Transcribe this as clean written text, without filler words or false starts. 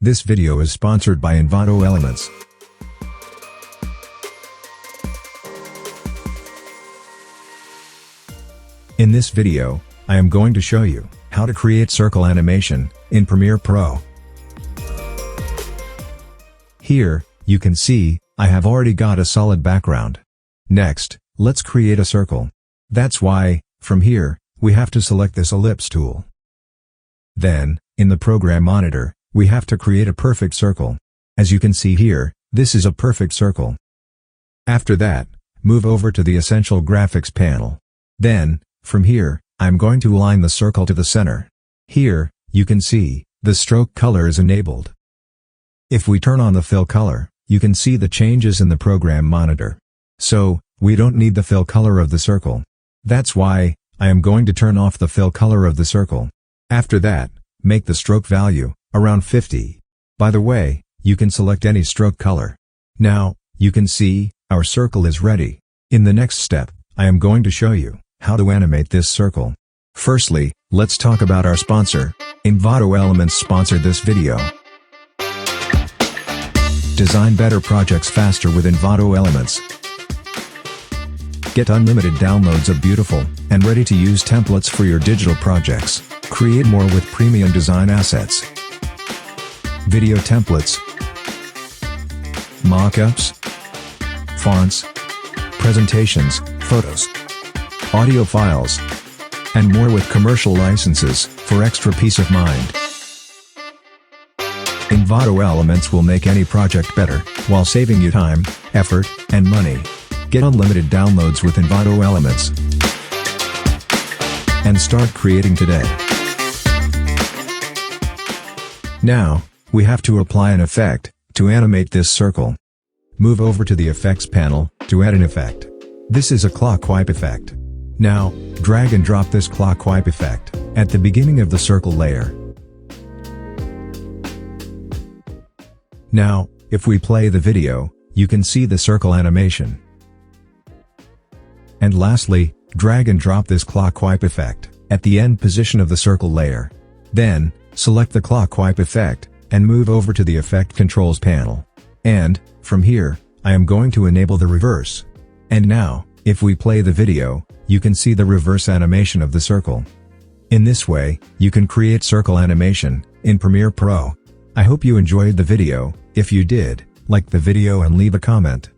This video is sponsored by Envato Elements. In this video, I am going to show you how to create circle animation in Premiere Pro. Here, you can see, I have already got a solid background. Next, let's create a circle. That's why, from here, we have to select this ellipse tool. Then, in the program monitor, we have to create a perfect circle. As you can see here, this is a perfect circle. After that, move over to the Essential Graphics panel. Then, from here, I'm going to align the circle to the center. Here, you can see, the stroke color is enabled. If we turn on the fill color, you can see the changes in the program monitor. So, we don't need the fill color of the circle. That's why, I am going to turn off the fill color of the circle. After that, make the stroke value around 50. By the way, you can select any stroke color. Now, you can see, our circle is ready. In the next step, I am going to show you how to animate this circle. Firstly, let's talk about our sponsor. Envato Elements sponsored this video. Design better projects faster with Envato Elements. Get unlimited downloads of beautiful and ready-to-use templates for your digital projects. Create more with premium design assets. Video templates, mockups, fonts, presentations, photos, audio files, and more with commercial licenses for extra peace of mind. Envato Elements will make any project better while saving you time, effort, and money. Get unlimited downloads with Envato Elements and start creating today. Now, we have to apply an effect to animate this circle. Move over to the Effects panel to add an effect. This is a clock wipe effect. Now, drag and drop this clock wipe effect at the beginning of the circle layer. Now, if we play the video, you can see the circle animation. And lastly, drag and drop this clock wipe effect at the end position of the circle layer. Then, select the clock wipe effect and move over to the Effect Controls panel. And, from here, I am going to enable the reverse. And now, if we play the video, you can see the reverse animation of the circle. In this way, you can create circle animation in Premiere Pro. I hope you enjoyed the video. If you did, like the video and leave a comment.